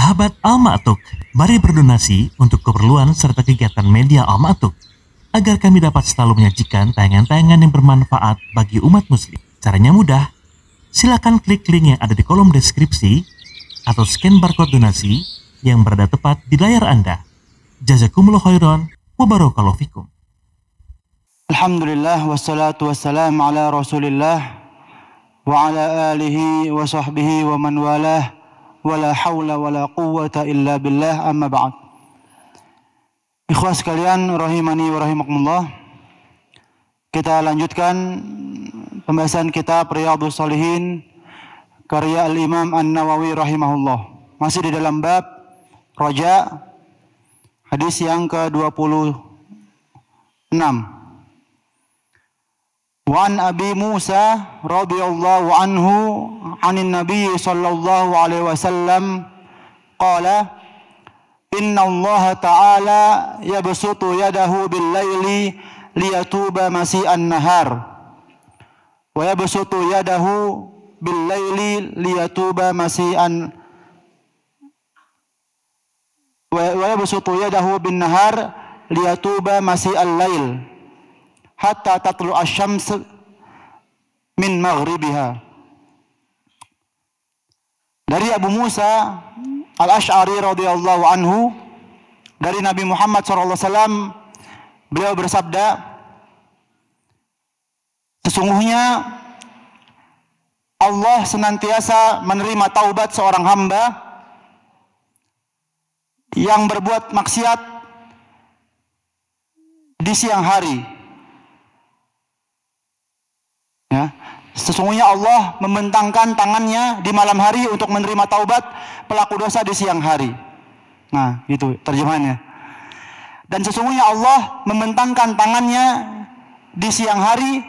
Sahabat Al-Ma'tuk, mari berdonasi untuk keperluan serta kegiatan media Al-Ma'tuk agar kami dapat selalu menyajikan tayangan-tayangan yang bermanfaat bagi umat muslim. Caranya mudah, silakan klik link yang ada di kolom deskripsi atau scan barcode donasi yang berada tepat di layar Anda. Jazakumullah khairan wa barakallahu fikum. Alhamdulillah wassalatu wassalamu ala Rasulillah wa ala alihi wa sahbihi wa man walah. Wala haula wala quwwata illa billah, amma ba'd. Ikhwas sekalian rahimani wa rahimakumullah. Kita lanjutkan pembahasan kitab Riyadhus Shalihin karya Al-Imam An-Nawawi rahimahullah. Masih di dalam bab raja, hadis yang ke-26. Wan Abi Musa radhiyallahu anhu anin Nabi sallallahu alaihi wasallam qala inna Allah ta'ala yabsutu yadahu bil laili liyatuba masi'an nahar wa yabsutu yadahu bil laili liyatuba masi'an wa yabsutu yadahu bin nahar liyatuba masi'al lail hatta tatlu asyams min maghribiha. Dari Abu Musa Al-Asy'ari radhiyallahu anhu, dari Nabi Muhammad SAW, beliau bersabda, sesungguhnya Allah senantiasa menerima taubat seorang hamba yang berbuat maksiat di siang hari. Ya, sesungguhnya Allah membentangkan tangannya di malam hari untuk menerima taubat pelaku dosa di siang hari. Nah, itu terjemahannya. Dan sesungguhnya Allah membentangkan tangannya di siang hari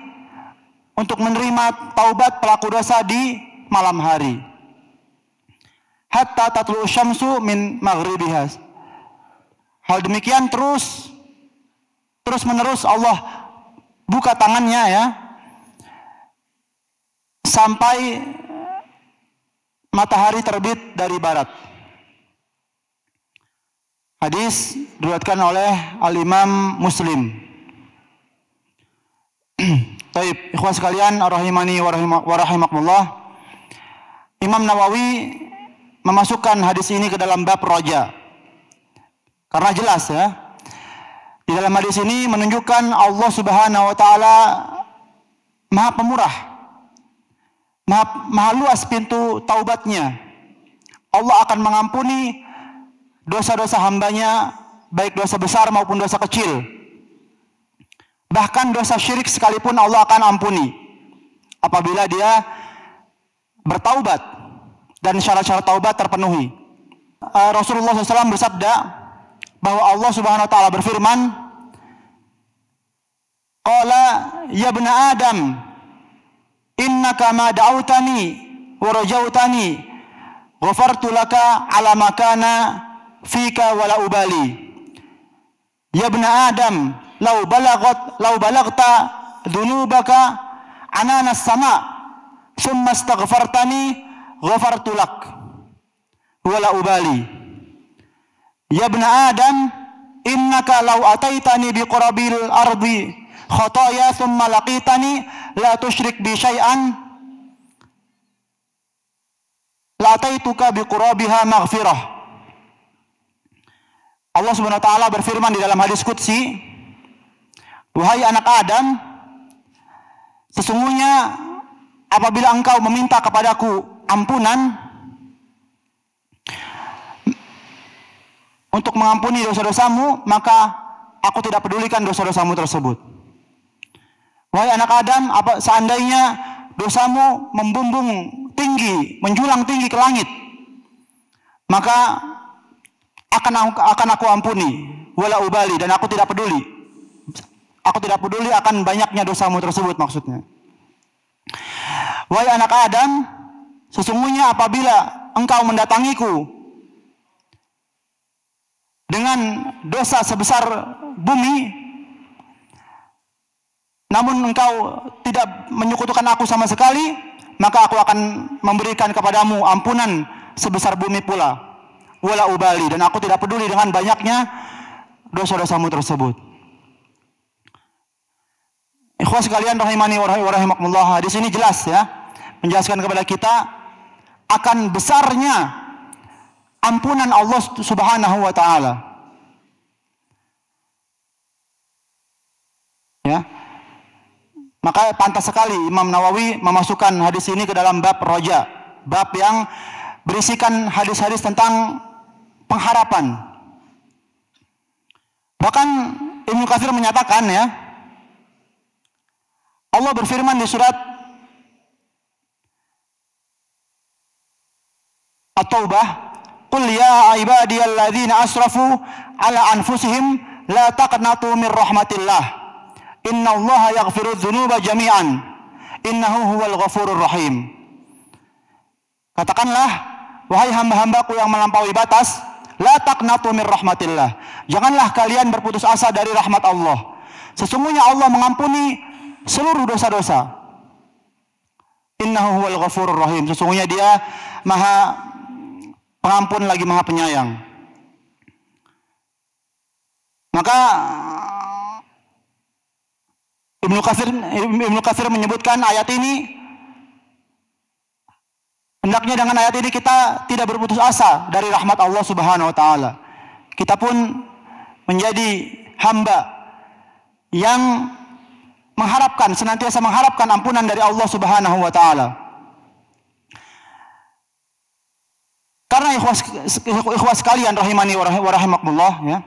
untuk menerima taubat pelaku dosa di malam hari. Hatta tatlu syamsu min maghribiha. Hal demikian terus menerus Allah buka tangannya, ya, sampai matahari terbit dari barat. Hadis diriwayatkan oleh Al-Imam Muslim. Taib, ikhwan sekalian rahimani wa rahimakumullah. Imam Nawawi memasukkan hadis ini ke dalam bab roja karena jelas, ya, di dalam hadis ini menunjukkan Allah Subhanahu wa taala Maha Pemurah, Maha luas pintu taubatnya. Allah akan mengampuni dosa-dosa hambanya, baik dosa besar maupun dosa kecil. Bahkan dosa syirik sekalipun Allah akan ampuni apabila dia bertaubat dan syarat-syarat taubat terpenuhi. Rasulullah SAW bersabda bahwa Allah Subhanahu wa taala berfirman, qala ya ibna Adam innaka ma da'autani wa rajautani ghafartu laka ala makana fika wala ubali. Ya ibna Adam law balagta dhunubaka anana as-sama thumma astaghfartani ghafartu lak wala ubali. Ya ibna Adam innaka law ataitani biqurabil ardi khataya thumma laqitani la tusyrik bi syai'an la taituka bi qurabiha maghfirah. Allah Subhanahu wa taala berfirman di dalam hadis qudsi, wahai anak Adam, sesungguhnya apabila engkau meminta kepadaku ampunan untuk mengampuni dosa-dosamu, maka aku tidak pedulikan dosa-dosamu tersebut. Wahai anak Adam, seandainya dosamu membumbung tinggi, menjulang tinggi ke langit, maka akan aku ampuni, wala ubali, dan aku tidak peduli. Aku tidak peduli akan banyaknya dosamu tersebut, maksudnya. Wahai anak Adam, sesungguhnya apabila engkau mendatangiku dengan dosa sebesar bumi, namun engkau tidak menyekutukan aku sama sekali, maka aku akan memberikan kepadamu ampunan sebesar bumi pula. wala ubali, dan aku tidak peduli dengan banyaknya dosa-dosamu tersebut. Ikhwas sekalian rahimani wa rahimakumullah, hadis ini jelas ya, menjelaskan kepada kita akan besarnya ampunan Allah Subhanahu wa taala. Ya. Maka pantas sekali Imam Nawawi memasukkan hadis ini ke dalam bab roja, bab yang berisikan hadis-hadis tentang pengharapan. Bahkan Ibnu Katsir menyatakan ya, Allah berfirman di surat At-Taubah, "Qul ya ibadiyalladzina asrafu ala anfusihim la taqnatu mir rahmatillah. Innallaha yaghfirudz dzunuba jami'an. Innahu huwal ghafurur rahim." Katakanlah, wahai hamba-hambaku yang melampaui batas, la taqnatu mir rahmatillah. Janganlah kalian berputus asa dari rahmat Allah. Sesungguhnya Allah mengampuni seluruh dosa-dosa. Innahu huwal ghafurur rahim. Sesungguhnya Dia Maha Pengampun lagi Maha Penyayang. Maka Ibnu Katsir menyebutkan ayat ini, hendaknya dengan ayat ini kita tidak berputus asa dari rahmat Allah Subhanahu wa taala. Kita pun menjadi hamba yang senantiasa mengharapkan ampunan dari Allah Subhanahu wa taala. Karena ikhwas sekalian rahimani wa rahimakumullah ya,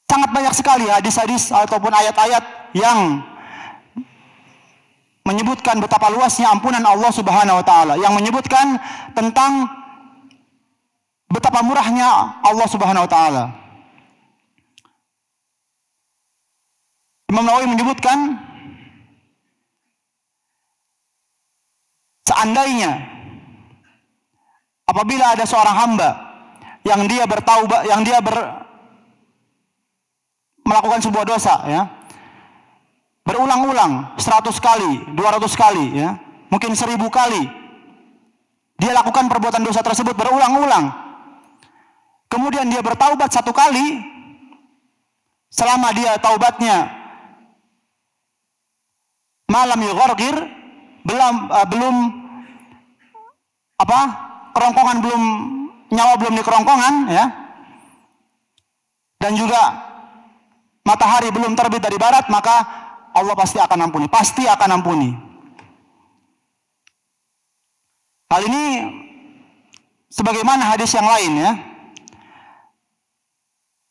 sangat banyak sekali hadis-hadis ataupun ayat-ayat yang menyebutkan betapa luasnya ampunan Allah Subhanahu wa taala, yang menyebutkan tentang betapa murahnya Allah Subhanahu wa taala. Imam Nawawi menyebutkan, seandainya apabila ada seorang hamba yang dia bertaubat, melakukan sebuah dosa ya, berulang-ulang 100 kali, 200 kali ya, mungkin 1000 kali dia lakukan perbuatan dosa tersebut berulang-ulang, kemudian dia bertaubat 1 kali, selama dia taubatnya malam yughargir, belum kerongkongan nyawa belum di kerongkongan ya, dan juga matahari belum terbit dari barat, maka Allah pasti akan ampuni. Hal ini sebagaimana hadis yang lain ya.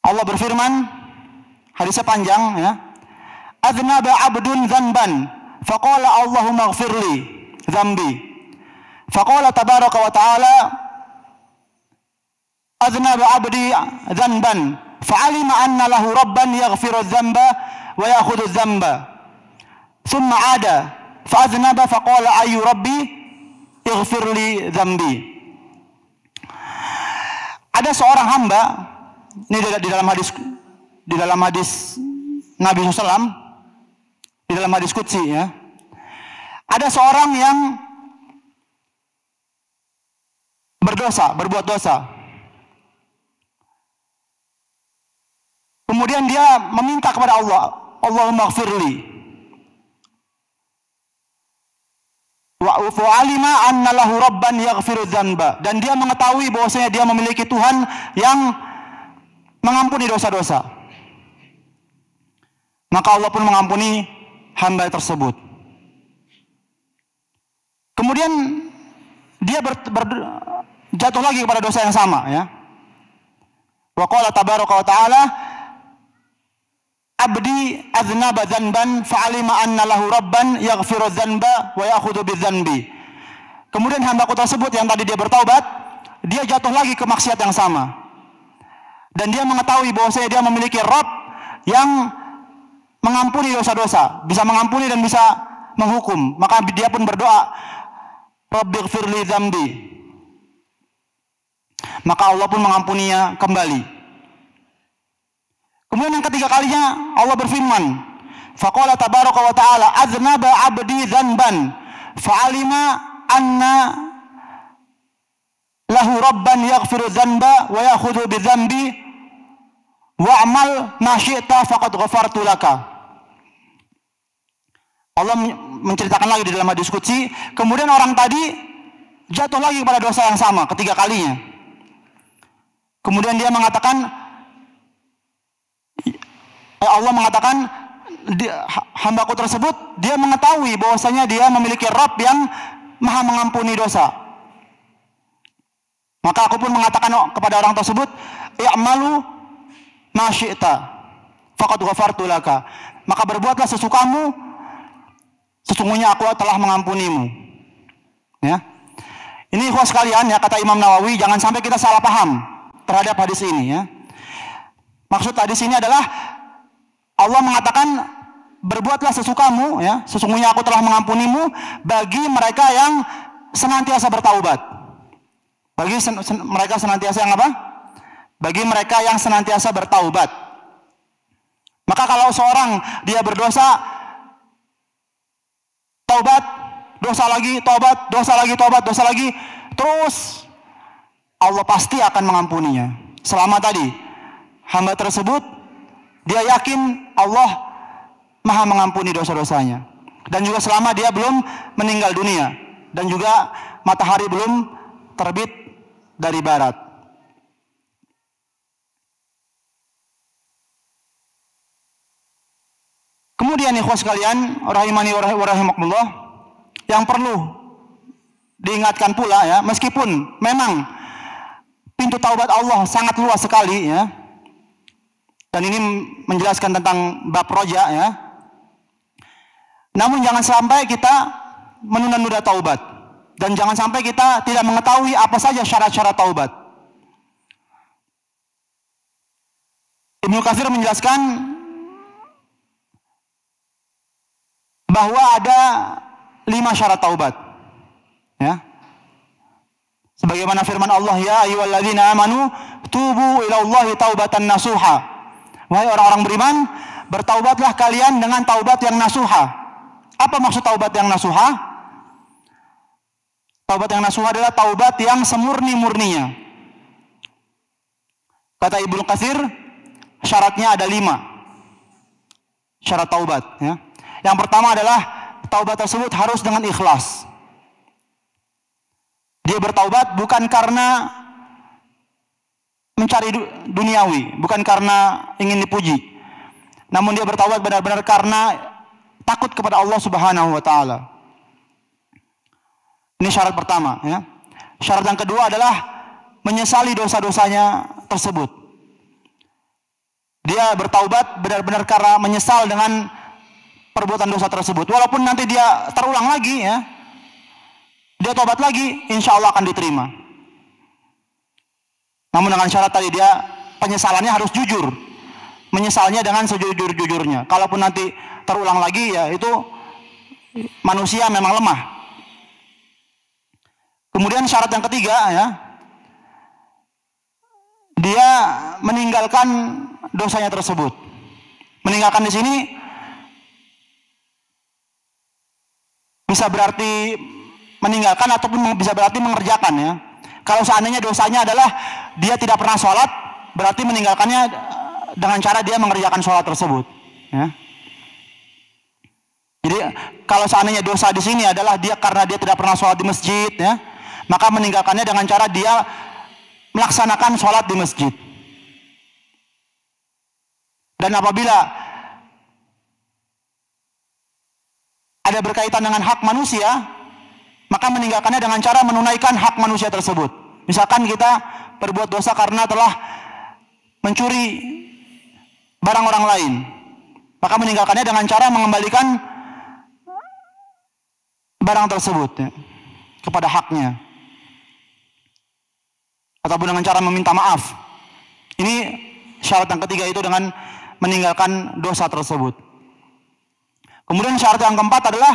Allah berfirman, hadisnya panjang ya, "Adznaba 'abdun dzanban, faqala Allahumma ighfirli dzambi." Faqala tabaraka wa ta'ala, "Adznaba 'abdi dzanban, fa'alima anna lahu rabban yaghfiru dzamba wa ya'khudhu dzamba. Tsumma 'ada fa'adznaba faqala ayyu rabbi ighfirli dzambi." Ada seorang hamba, ini di dalam hadis Nabi SAW, di dalam hadis qudsi ya. Ada seorang yang berbuat dosa. Kemudian dia meminta kepada Allah, "Allahumma ighfirli." Wa alima anna lahu rabban yaghfiru dzanba, dan dia mengetahui bahwasanya dia memiliki Tuhan yang mengampuni dosa-dosa. Maka Allah pun mengampuni hamba tersebut. Kemudian dia jatuh lagi kepada dosa yang sama ya. Wa qala tabaraka wa ta'ala, "Abdi adznaba dzanban fa'alima anna lahu rabban yaghfiru dzanba wa ya'khudhu bidzanbi." Kemudian hambaku tersebut yang tadi dia bertaubat, dia jatuh lagi ke maksiat yang sama. Dan dia mengetahui bahwasanya dia memiliki Rabb yang mengampuni dosa-dosa, bisa mengampuni dan bisa menghukum. Maka dia pun berdoa, "Rabbighfirli dzambi." Maka Allah pun mengampuninya kembali. Kemudian yang ketiga kalinya Allah berfirman, faqala tabaraka wa ta'ala, "Adznaba 'abdi dzanban fa'alima anna lahu rabban yaghfiru dzanba wa ya'khudhu bidzanbi wa'mal ma syi'ta faqad ghafartu laka. Allah menceritakan lagi di dalam hadis qudsi, kemudian orang tadi jatuh lagi pada dosa yang sama ketiga kalinya. Kemudian dia mengatakan, Allah mengatakan, hambaku tersebut dia mengetahui bahwasanya dia memiliki Rabb yang Maha mengampuni dosa. Maka aku pun mengatakan kepada orang tersebut, i'malu ma syi'ta faqad ghafartu laka. Maka berbuatlah sesukamu, sesungguhnya aku telah mengampunimu. Ya. Ini ikhwas sekalian ya, kata Imam Nawawi, jangan sampai kita salah paham terhadap hadis ini ya. Maksud hadis ini adalah Allah mengatakan berbuatlah sesukamu ya, sesungguhnya aku telah mengampunimu bagi mereka yang senantiasa bertaubat. Bagi mereka senantiasa yang apa? Bagi mereka yang senantiasa bertaubat. Maka kalau seorang dia berdosa, taubat, dosa lagi, taubat, dosa lagi, taubat, dosa lagi, terus Allah pasti akan mengampuninya. Selama tadi hamba tersebut dia yakin Allah Maha mengampuni dosa-dosanya, dan juga selama dia belum meninggal dunia, dan juga matahari belum terbit dari barat. Kemudian ikhwas sekalian, rahimani wa rahimakumullah, yang perlu diingatkan pula ya, meskipun memang pintu taubat Allah sangat luas sekali ya, dan ini menjelaskan tentang bab roja ya, namun jangan sampai kita menunda-nunda taubat, dan jangan sampai kita tidak mengetahui apa saja syarat-syarat taubat. Ibnu Katsir menjelaskan bahwa ada 5 syarat taubat ya, sebagaimana firman Allah, ya ayyuhalladzina amanu tubu ilallahi taubatan nasuha. Wahai orang-orang beriman, bertaubatlah kalian dengan taubat yang nasuha. Apa maksud taubat yang nasuha? Taubat yang nasuha adalah taubat yang semurni-murninya. Kata Ibnu Katsir, syaratnya ada 5 syarat taubat ya. Yang pertama adalah taubat tersebut harus dengan ikhlas. Dia bertaubat bukan karena mencari duniawi, bukan karena ingin dipuji, namun dia bertaubat benar-benar karena takut kepada Allah Subhanahu wa taala. Ini syarat pertama ya. Syarat yang kedua adalah menyesali dosa-dosanya tersebut. Dia bertaubat benar-benar karena menyesal dengan perbuatan dosa tersebut, walaupun nanti dia terulang lagi ya, dia tobat lagi, insya Allah akan diterima. Namun dengan syarat tadi, dia penyesalannya harus jujur, menyesalnya dengan sejujur-jujurnya. Kalaupun nanti terulang lagi ya, itu manusia memang lemah. Kemudian syarat yang ketiga ya, dia meninggalkan dosanya tersebut. Meninggalkan di sini bisa berarti meninggalkan ataupun bisa berarti mengerjakan ya. Kalau seandainya dosanya adalah dia tidak pernah sholat, berarti meninggalkannya dengan cara dia mengerjakan sholat tersebut ya. Jadi kalau seandainya dosa di sini adalah dia karena dia tidak pernah sholat di masjid ya, maka meninggalkannya dengan cara dia melaksanakan sholat di masjid. Dan apabila ada berkaitan dengan hak manusia, maka meninggalkannya dengan cara menunaikan hak manusia tersebut. Misalkan kita berbuat dosa karena telah mencuri barang orang lain, maka meninggalkannya dengan cara mengembalikan barang tersebut ya, kepada haknya, ataupun dengan cara meminta maaf. Ini syarat yang ketiga, itu dengan meninggalkan dosa tersebut. Kemudian syarat yang keempat adalah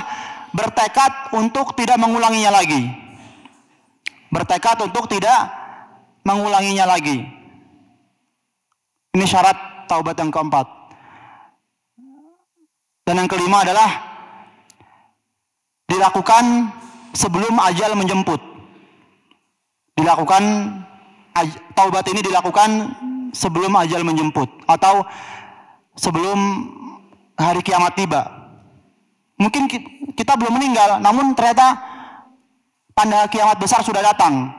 bertekad untuk tidak mengulanginya lagi. Bertekad untuk tidak mengulanginya lagi. Ini syarat taubat yang keempat. Dan yang kelima adalah dilakukan sebelum ajal menjemput. dilakukan, taubat ini dilakukan sebelum ajal menjemput atau sebelum hari kiamat tiba. Mungkin kita belum meninggal, namun ternyata tanda kiamat besar sudah datang.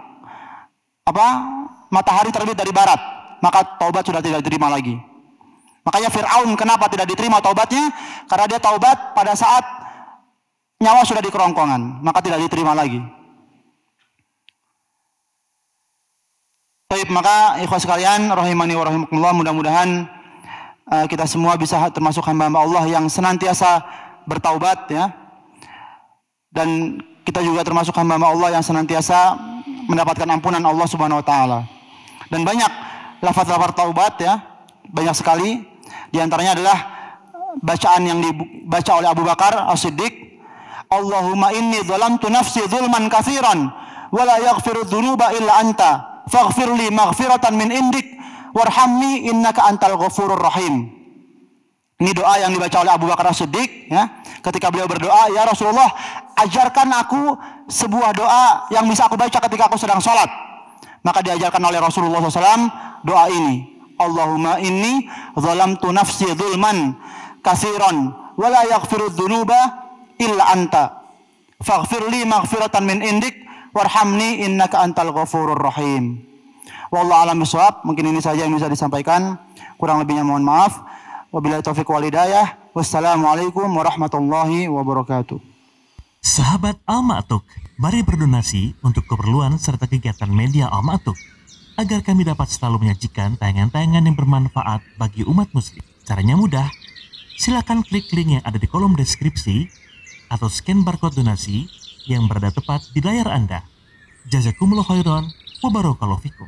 Matahari terbit dari barat, maka taubat sudah tidak diterima lagi. Makanya Fir'aun kenapa tidak diterima taubatnya? Karena dia taubat pada saat nyawa sudah di kerongkongan, maka tidak diterima lagi. Baik, maka ikhwas sekalian, rahimani wa rahimakumullah, mudah-mudahan kita semua bisa termasuk hamba-hamba Allah yang senantiasa bertaubat, ya. Dan kita juga termasuk hamba-hamba Allah yang senantiasa mendapatkan ampunan Allah Subhanahu wa taala. Dan banyak lafaz-lafaz taubat, ya, banyak sekali. Di antaranya adalah bacaan yang dibaca oleh Abu Bakar As-Siddiq, Allahumma inni zalamtu nafsi zulman katsiran wa la yaghfiru dzunuba illa anta faghfirli maghfiratan min indik warhamni innaka antal ghafurur rahim. Ini doa yang dibaca oleh Abu Bakar As-Siddiq, ya, ketika beliau berdoa, ya Rasulullah, ajarkan aku sebuah doa yang bisa aku baca ketika aku sedang sholat. Maka diajarkan oleh Rasulullah SAW doa ini, Allahumma inni zalamtu nafsi zulman katsiran wa la yaghfiru dzunuba illa anta faghfirli maghfiratan min indik warhamni innaka antal ghafurur rahim. Wallahu a'lam bishawab. Mungkin ini saja yang bisa disampaikan, kurang lebihnya mohon maaf. Wabillahi taufiq wal hidayah. Wassalamualaikum warahmatullahi wabarakatuh. Sahabat Al-Ma'tuk, mari berdonasi untuk keperluan serta kegiatan media Al-Ma'tuk agar kami dapat selalu menyajikan tayangan-tayangan yang bermanfaat bagi umat muslim. Caranya mudah, silakan klik link yang ada di kolom deskripsi atau scan barcode donasi yang berada tepat di layar Anda. Jazakumullah khairan wa barakallahu fikum.